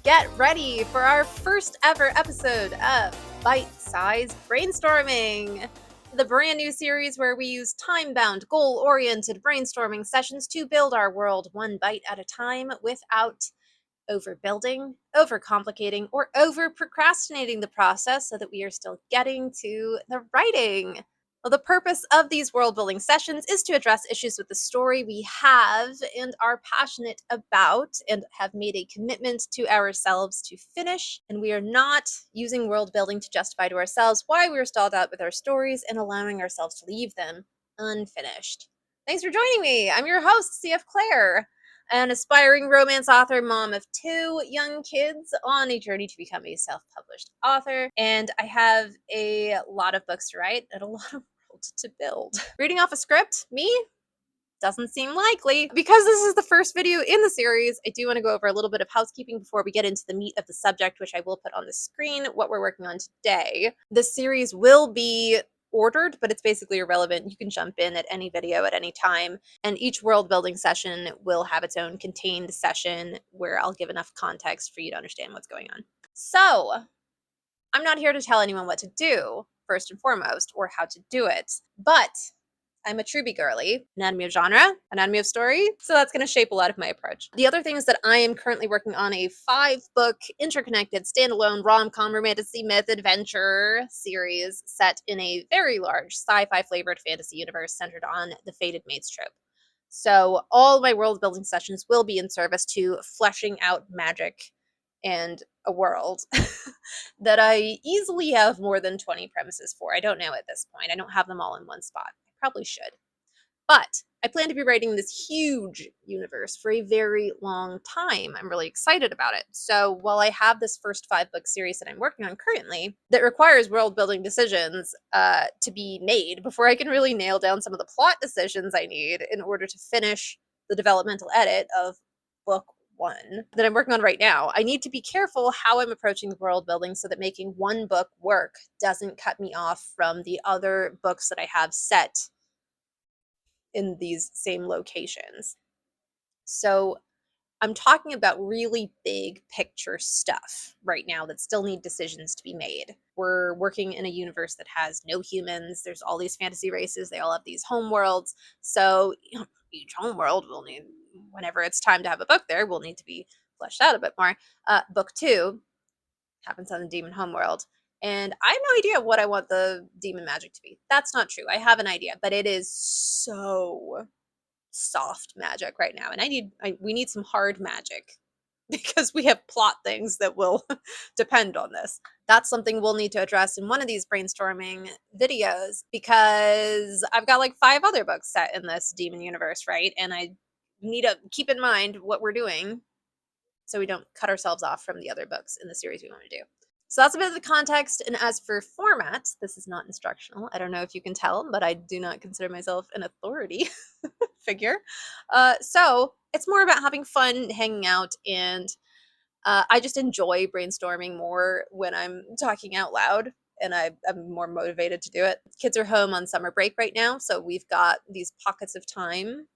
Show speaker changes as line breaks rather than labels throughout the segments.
Get ready for our first ever episode of Bite-Sized Brainstorming, the brand new series where we use time-bound, goal-oriented brainstorming sessions to build our world one bite at a time without overbuilding, overcomplicating, or over-procrastinating the process so that we are still getting to the writing. Well, the purpose of these world building sessions is to address issues with the story we have and are passionate about and have made a commitment to ourselves to finish. And we are not using world building to justify to ourselves why we are stalled out with our stories and allowing ourselves to leave them unfinished. Thanks for joining me. I'm your host, CF Claire, an aspiring romance author, mom of 2 young kids on a journey to become a self-published author. And I have a lot of books to write and a lot of world to build. Reading off a script, me? Doesn't seem likely. Because this is the first video in the series, I do want to go over a little bit of housekeeping before we get into the meat of the subject, which I will put on the screen, what we're working on today. This series will be ordered, but it's basically irrelevant. You can jump in at any video at any time, and each world building session will have its own contained session where I'll give enough context for you to understand what's going on. So, I'm not here to tell anyone what to do, first and foremost, or how to do it, but I'm a Truby girly, anatomy of genre, anatomy of story, so that's going to shape a lot of my approach. The other thing is that I am currently working on a 5-book, interconnected, standalone, rom-com, romantasy, myth, adventure series set in a very large sci-fi flavored fantasy universe centered on the fated mates trope. So all my world building sessions will be in service to fleshing out magic and a world that I easily have more than 20 premises for. I don't know at this point. I don't have them all in one spot. Probably should. But I plan to be writing this huge universe for a very long time. I'm really excited about it. So while I have this first 5-book series that I'm working on currently that requires world building decisions to be made before I can really nail down some of the plot decisions I need in order to finish the developmental edit of book 1 that I'm working on right now, I need to be careful how I'm approaching the world building so that making one book work doesn't cut me off from the other books that I have set in these same locations. So I'm talking about really big picture stuff right now that still need decisions to be made. We're working in a universe that has no humans. There's all these fantasy races. They all have these home worlds. So each home world will need, whenever it's time to have a book there, will need to be fleshed out a bit more. Book 2 happens on the demon homeworld. And I have no idea what I want the demon magic to be. That's not true. I have an idea, but it is so soft magic right now. And we need some hard magic because we have plot things that will depend on this. That's something we'll need to address in one of these brainstorming videos because I've got like 5 other books set in this demon universe, right? And I need to keep in mind what we're doing so we don't cut ourselves off from the other books in the series we want to do. So that's a bit of the context. And as for format, this is not instructional. I don't know if you can tell, but I do not consider myself an authority figure. So it's more about having fun, hanging out, and I just enjoy brainstorming more when I'm talking out loud, and I'm more motivated to do it. Kids are home on summer break right now, so we've got these pockets of time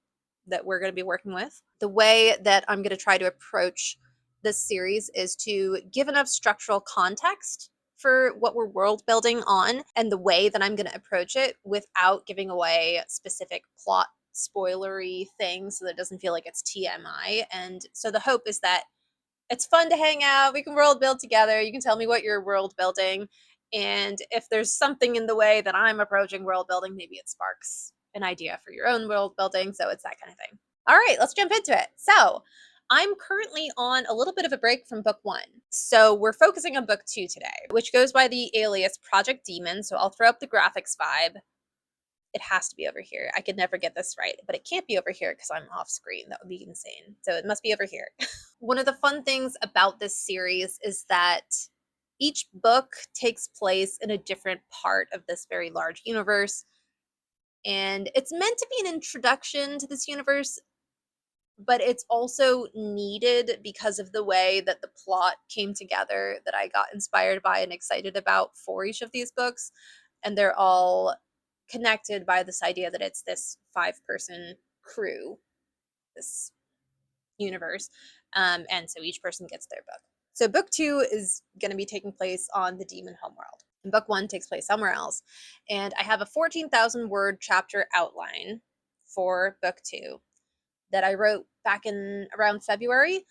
that we're going to be working with. The way that I'm going to try to approach this series is to give enough structural context for what we're world building on and the way that I'm going to approach it without giving away specific plot spoilery things so that it doesn't feel like it's TMI. And so the hope is that it's fun to hang out. We can world build together. You can tell me what you're world building. And if there's something in the way that I'm approaching world building, maybe it sparks an idea for your own world building. So it's that kind of thing. All right, let's jump into it. So I'm currently on a little bit of a break from book 1. So we're focusing on book 2 today, which goes by the alias Project Demon. So I'll throw up the graphics vibe. It has to be over here. I could never get this right, but it can't be over here because I'm off screen. That would be insane. So it must be over here. One of the fun things about this series is that each book takes place in a different part of this very large universe. And it's meant to be an introduction to this universe, but it's also needed because of the way that the plot came together that I got inspired by and excited about for each of these books. And they're all connected by this idea that it's this 5-person crew, this universe. And so each person gets their book. So book 2 is going to be taking place on the demon homeworld, and book 1 takes place somewhere else. And I have a 14,000 word chapter outline for book 2 that I wrote back in around February,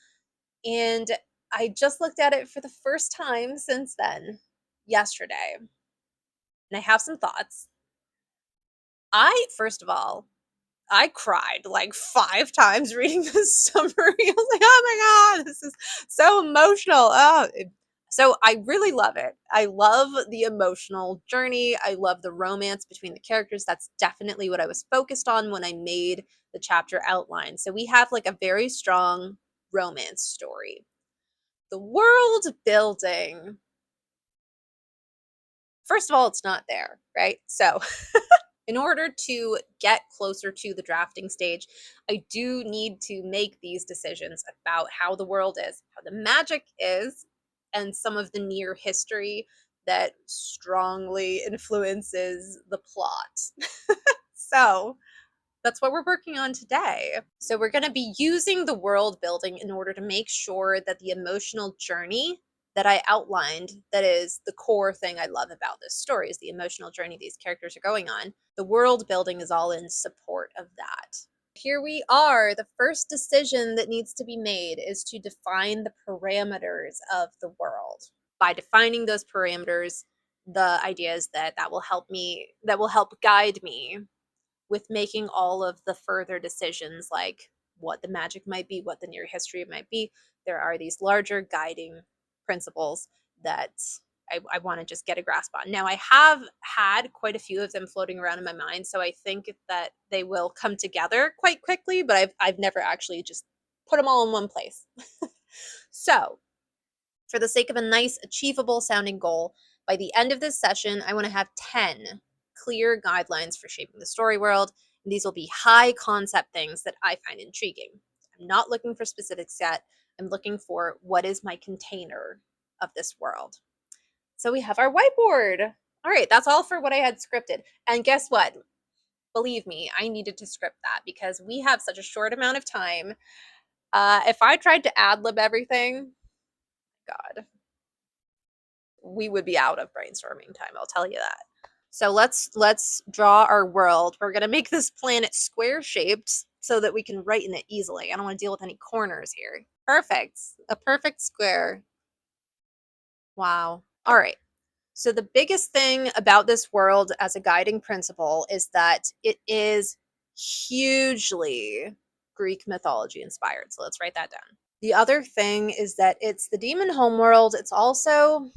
and I just looked at it for the first time since then, yesterday, and I have some thoughts. First of all, I cried like 5 times reading this summary. I was like, "Oh my god, this is so emotional." So I really love it. I love the emotional journey. I love the romance between the characters. That's definitely what I was focused on when I made the chapter outline. So we have like a very strong romance story. The world building, first of all, it's not there, right? So in order to get closer to the drafting stage, I do need to make these decisions about how the world is, how the magic is, and some of the near history that strongly influences the plot. So that's what we're working on today. So we're going to be using the world building in order to make sure that the emotional journey that I outlined, that is the core thing I love about this story, is the emotional journey these characters are going on. The world building is all in support of that. Here we are. The first decision that needs to be made is to define the parameters of the world. By defining those parameters, the idea is that will help guide me with making all of the further decisions, like what the magic might be, what the near history might be. There are these larger guiding principles that I want to just get a grasp on. Now, I have had quite a few of them floating around in my mind, so I think that they will come together quite quickly, but I've never actually just put them all in one place. So, for the sake of a nice, achievable sounding goal, by the end of this session, I want to have 10 clear guidelines for shaping the story world. And these will be high concept things that I find intriguing. I'm not looking for specifics yet. I'm looking for what is my container of this world. So we have our whiteboard. All right, that's all for what I had scripted. And guess what? Believe me, I needed to script that because we have such a short amount of time. If I tried to ad lib everything, God, we would be out of brainstorming time, I'll tell you that. So let's draw our world. We're going to make this planet square shaped so that we can write in it easily. I don't want to deal with any corners here. Perfect. A perfect square. Wow. All right. So the biggest thing about this world as a guiding principle is that it is hugely Greek mythology inspired. So let's write that down. The other thing is that it's the demon homeworld. It's also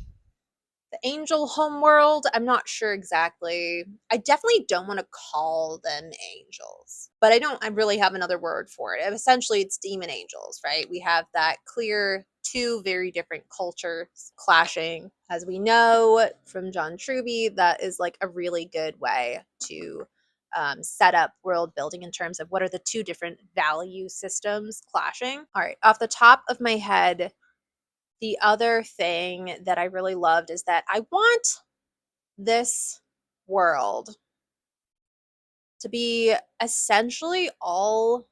the angel homeworld. I'm not sure exactly. I definitely don't want to call them angels, but I really have another word for it. Essentially, it's demon angels, right? We have that clear two very different cultures clashing. As we know from John Truby, that is like a really good way to set up world building in terms of what are the two different value systems clashing. All right, off the top of my head, the other thing that I really loved is that I want this world to be essentially all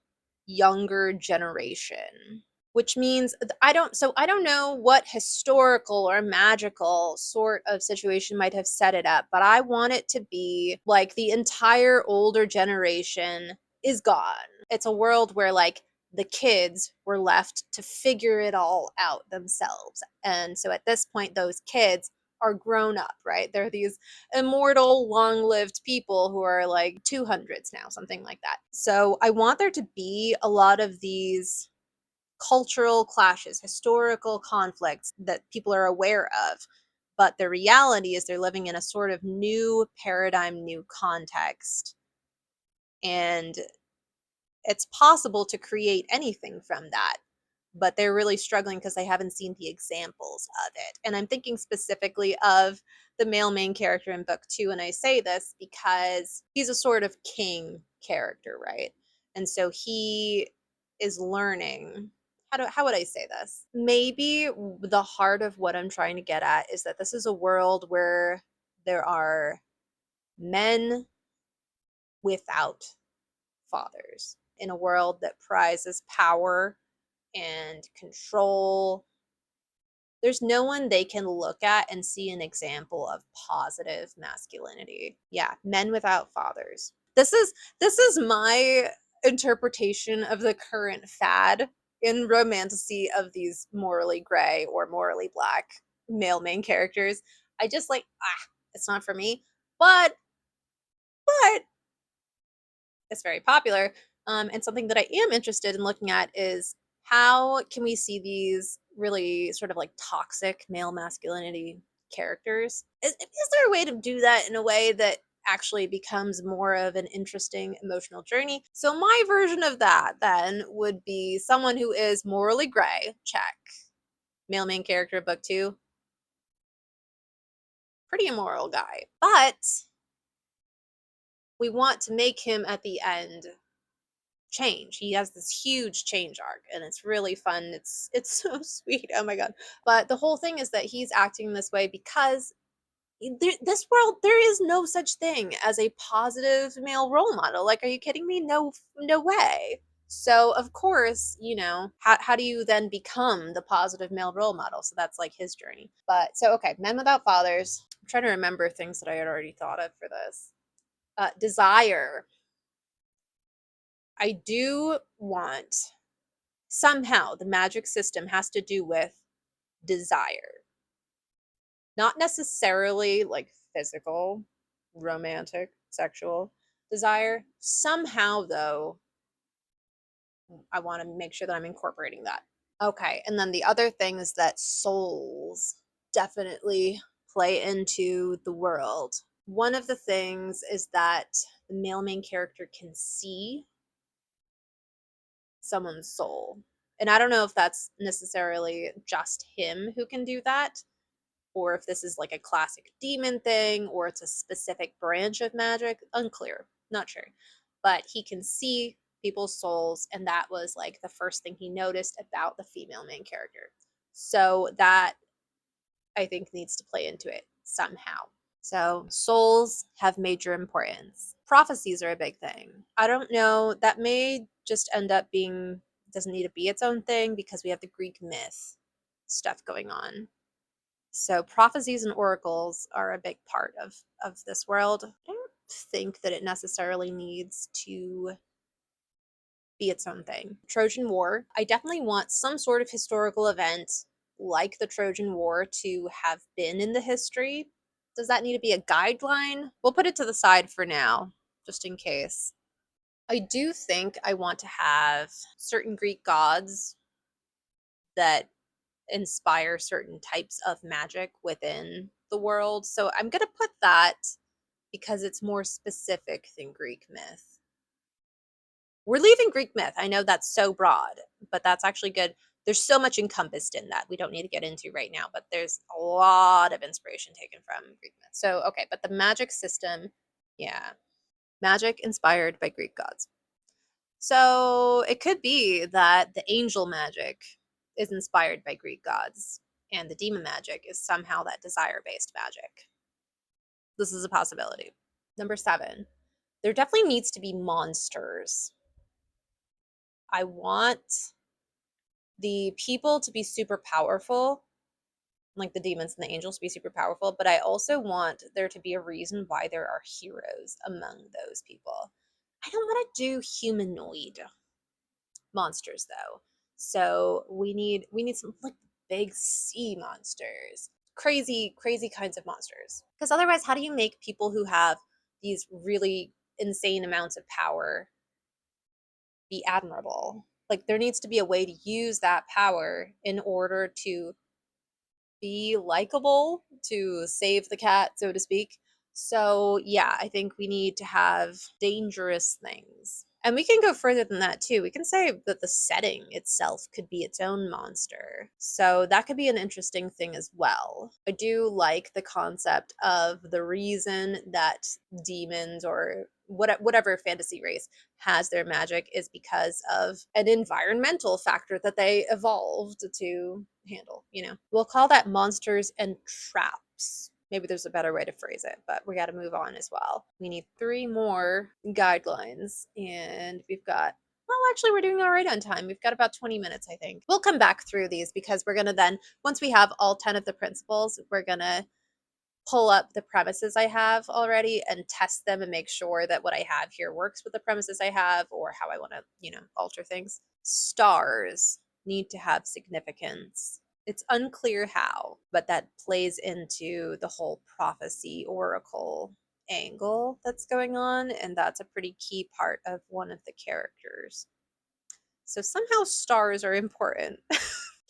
younger generation, which means I don't know what historical or magical sort of situation might have set it up, but I want it to be like the entire older generation is gone. It's a world where like the kids were left to figure it all out themselves. And so at this point those kids are grown up, right? They're these immortal, long lived people who are like 200s now, something like that. So I want there to be a lot of these cultural clashes, historical conflicts that people are aware of. But the reality is they're living in a sort of new paradigm, new context. And it's possible to create anything from that, but they're really struggling because they haven't seen the examples of it. And I'm thinking specifically of the male main character in book 2, and I say this because he's a sort of king character, right? And so he is learning. How would I say this? Maybe the heart of what I'm trying to get at is that this is a world where there are men without fathers in a world that prizes power and control There's no one they can look at and see an example of positive masculinity. Yeah, men without fathers. This is my interpretation of the current fad in romantasy of these morally gray or morally black male main characters. I just like, it's not for me. But it's very popular. And something that I am interested in looking at is how can we see these really sort of like toxic male masculinity characters? Is there a way to do that in a way that actually becomes more of an interesting emotional journey? So my version of that then would be someone who is morally gray, check. Male main character, book two, pretty immoral guy. But we want to make him at the end change. He has this huge change arc and it's really fun. It's so sweet. Oh my god. But the whole thing is that he's acting this way because this world there is no such thing as a positive male role model. Like, are you kidding me? No way. So of course, how do you then become the positive male role model? So that's like his journey. But so okay, men without fathers. I'm trying to remember things that I had already thought of for this. Desire. I do want somehow the magic system has to do with desire. Not necessarily like physical, romantic, sexual desire. Somehow, though, I want to make sure that I'm incorporating that. Okay, and then the other thing is that souls definitely play into the world. One of the things is that the male main character can see someone's soul. And I don't know if that's necessarily just him who can do that, or if this is like a classic demon thing, or it's a specific branch of magic. Unclear. Not sure. But he can see people's souls, and that was like the first thing he noticed about the female main character. So that I think needs to play into it somehow. So souls have major importance. Prophecies are a big thing. I don't know. That may just end up being, doesn't need to be its own thing because we have the Greek myth stuff going on. So prophecies and oracles are a big part of this world. I don't think that it necessarily needs to be its own thing. Trojan War. I definitely want some sort of historical event like the Trojan War to have been in the history. Does that need to be a guideline? We'll put it to the side for now, just in case. I do think I want to have certain Greek gods that inspire certain types of magic within the world. So I'm going to put that because it's more specific than Greek myth. We're leaving Greek myth. I know that's so broad, but that's actually good. There's so much encompassed in that we don't need to get into right now, but there's a lot of inspiration taken from Greek myth. So, okay, but the magic system, yeah, magic inspired by Greek gods. So it could be that the angel magic is inspired by Greek gods, and the demon magic is somehow that desire based magic. This is a possibility. Number 7, there definitely needs to be monsters. I want the people to be super powerful, like the demons and the angels to be super powerful, but I also want there to be a reason why there are heroes among those people. I don't want to do humanoid monsters though. So we need some like big sea monsters. Crazy kinds of monsters. Because otherwise how do you make people who have these really insane amounts of power be admirable? Like there needs to be a way to use that power in order to be likable, to save the cat, so to speak. So, yeah, I think we need to have dangerous things. And we can go further than that too. We can say that the setting itself could be its own monster. So, that could be an interesting thing as well. I do like the concept of the reason that demons or whatever fantasy race has their magic is because of an environmental factor that they evolved to handle. We'll call that monsters and traps. Maybe there's a better way to phrase it, but we got to move on as well. We need 3 more guidelines, and we've got Well, actually, we're doing all right on time. We've got about 20 minutes, I think. We'll come back through these because we're going to then, once we have all 10 of the principles, we're going to pull up the premises I have already and test them and make sure that what I have here works with the premises I have or how I want to, alter things. Stars need to have significance. It's unclear how, but that plays into the whole prophecy oracle angle that's going on, and that's a pretty key part of one of the characters. So somehow stars are important.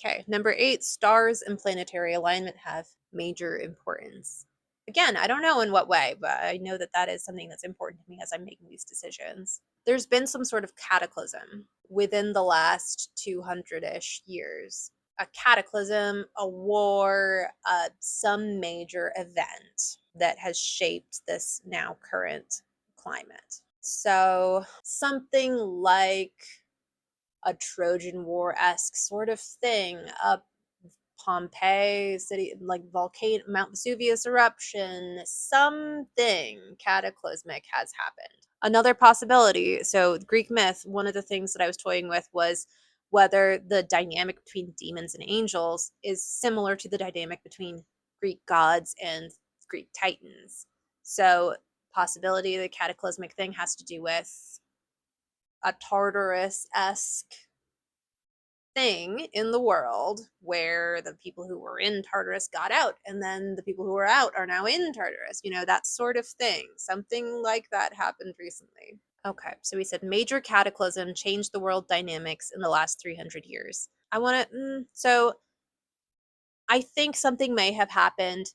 Okay, number 8, stars and planetary alignment have major importance. Again, I don't know in what way, but I know that that is something that's important to me as I'm making these decisions. There's been some sort of cataclysm within the last 200-ish years. A cataclysm, a war, some major event that has shaped this now current climate. So something like a Trojan War-esque sort of thing, a Pompeii city, like volcano, Mount Vesuvius eruption, something cataclysmic has happened. Another possibility, so Greek myth, one of the things that I was toying with was whether the dynamic between demons and angels is similar to the dynamic between Greek gods and Greek titans. So possibility the cataclysmic thing has to do with a Tartarus-esque thing in the world where the people who were in Tartarus got out, and then the people who were out are now in Tartarus, that sort of thing. Something like that happened recently. Okay, so we said major cataclysm changed the world dynamics in the last 300 years. I want to, so I think something may have happened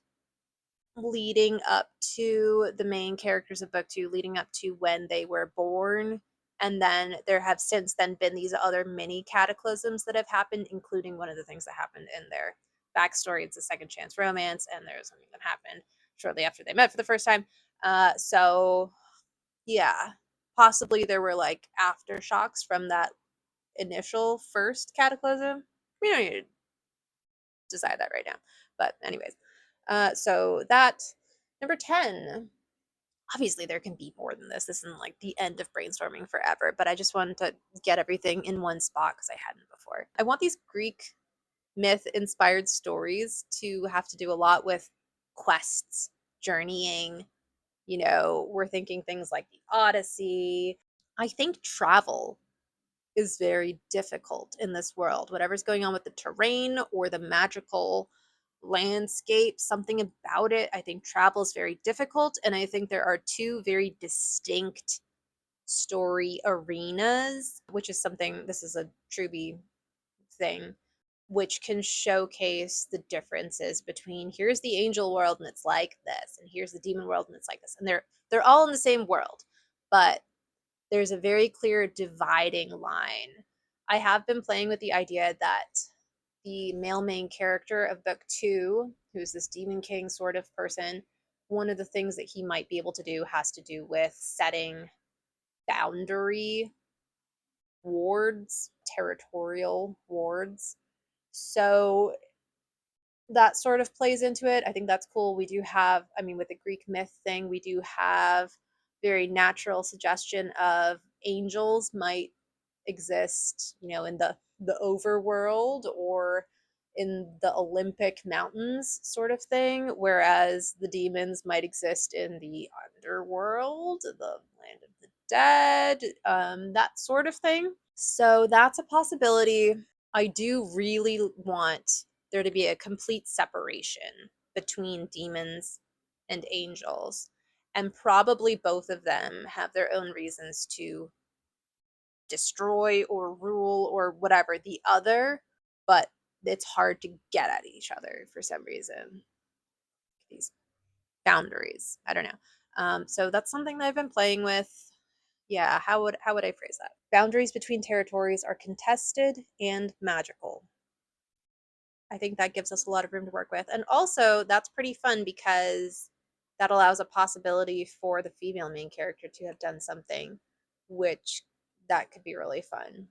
leading up to the main characters of book 2, leading up to when they were born. And then there have since then been these other mini cataclysms that have happened, including one of the things that happened in their backstory. It's a second chance romance, and there's something that happened shortly after they met for the first time. So yeah, possibly there were like aftershocks from that initial first cataclysm. We don't need to decide that right now. But anyways, so that number 10. Obviously, there can be more than this. This isn't like the end of brainstorming forever, but I just wanted to get everything in one spot because I hadn't before. I want these Greek myth inspired stories to have to do a lot with quests, journeying. We're thinking things like the Odyssey. I think travel is very difficult in this world. Whatever's going on with the terrain or the magical landscape, something about it, I think travel is very difficult. And I think there are two very distinct story arenas, which is something, this is a Truby thing, which can showcase the differences between here's the angel world and it's like this, and here's the demon world and it's like this. And they're all in the same world, but there's a very clear dividing line. I have been playing with the idea that the male main character of book 2, who's this demon king sort of person, one of the things that he might be able to do has to do with setting boundary wards, territorial wards. So that sort of plays into it. I think that's cool. We do have, with the Greek myth thing, we do have very natural suggestion of angels might exist, in the overworld or in the Olympic mountains sort of thing, whereas the demons might exist in the underworld, the land of the dead, that sort of thing. So that's a possibility. I do really want there to be a complete separation between demons and angels, and probably both of them have their own reasons to destroy or rule or whatever the other, but it's hard to get at each other for some reason. These boundaries, I don't know. So that's something that I've been playing with. Yeah, how would I phrase that? Boundaries between territories are contested and magical. I think that gives us a lot of room to work with. And also, that's pretty fun because that allows a possibility for the female main character to have done something, which that could be really fun.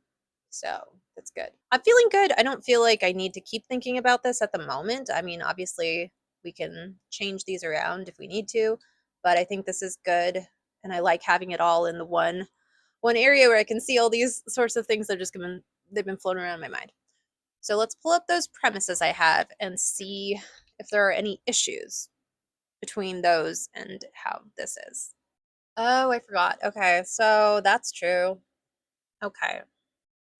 So that's good. I'm feeling good. I don't feel like I need to keep thinking about this at the moment. Obviously, we can change these around if we need to, but I think this is good. And I like having it all in the one one area where I can see all these sorts of things that just they've been floating around in my mind. So let's pull up those premises I have and see if there are any issues between those and how this is. Oh, I forgot. Okay, so that's true. Okay.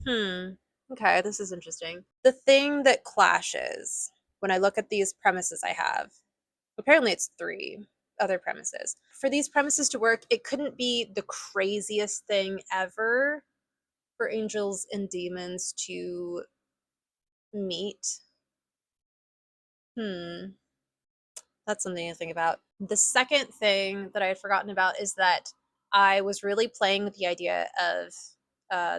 Hmm. Okay, this is interesting. The thing that clashes when I look at these premises I have, apparently it's three other premises. For these premises to work, it couldn't be the craziest thing ever for angels and demons to meet. Hmm. That's something to think about. The second thing that I had forgotten about is that I was really playing with the idea of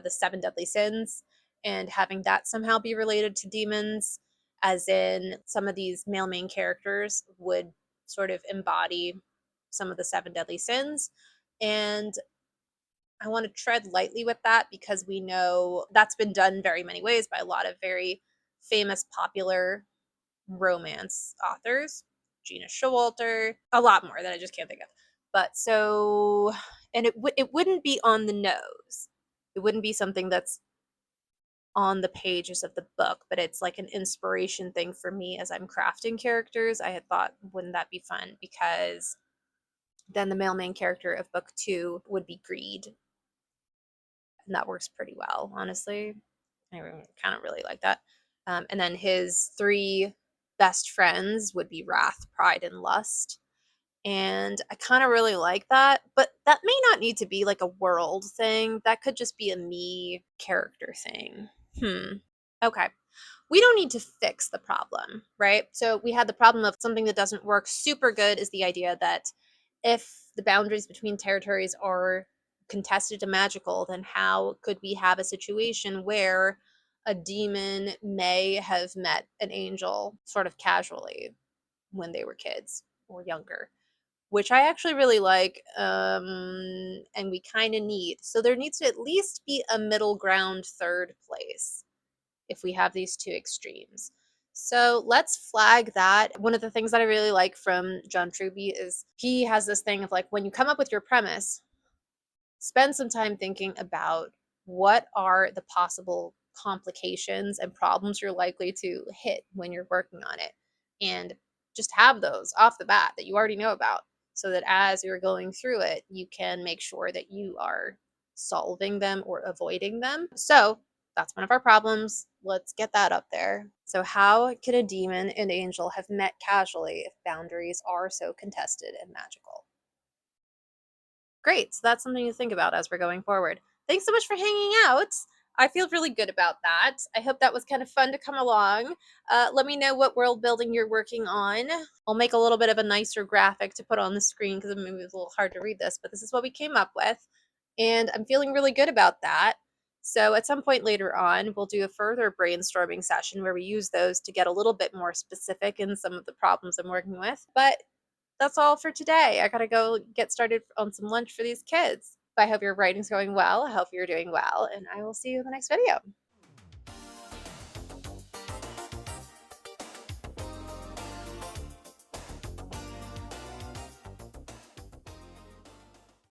the seven deadly sins and having that somehow be related to demons, as in some of these male main characters would sort of embody some of the seven deadly sins. And I want to tread lightly with that because we know that's been done very many ways by a lot of very famous, popular romance authors, Gina Showalter, a lot more that I just can't think of. But so, and it wouldn't be on the nose. It wouldn't be something that's on the pages of the book, but it's like an inspiration thing for me as I'm crafting characters. I had thought, wouldn't that be fun? Because then the male main character of book 2 would be Greed, and that works pretty well, honestly. I kind of really like that. And then his 3 best friends would be Wrath, Pride, and Lust. And I kind of really like that, but that may not need to be like a world thing. That could just be a me character thing. Okay. We don't need to fix the problem, right? So we had the problem of something that doesn't work super good is the idea that if the boundaries between territories are contested and magical, then how could we have a situation where a demon may have met an angel sort of casually when they were kids or younger? Which I actually really like, and we kind of need. So there needs to at least be a middle ground third place if we have these two extremes. So let's flag that. One of the things that I really like from John Truby is he has this thing of like, when you come up with your premise, spend some time thinking about what are the possible complications and problems you're likely to hit when you're working on it. And just have those off the bat that you already know about so that as you're going through it, you can make sure that you are solving them or avoiding them. So that's one of our problems. Let's get that up there. So, how could a demon and angel have met casually if boundaries are so contested and magical? Great. So that's something to think about as we're going forward. Thanks so much for hanging out. I feel really good about that. I hope that was kind of fun to come along. Let me know what world building you're working on. I'll make a little bit of a nicer graphic to put on the screen because maybe it's a little hard to read this, but this is what we came up with. And I'm feeling really good about that. So at some point later on, we'll do a further brainstorming session where we use those to get a little bit more specific in some of the problems I'm working with. But that's all for today. I gotta go get started on some lunch for these kids. I hope your writing's going well. I hope you're doing well, and I will see you in the next video.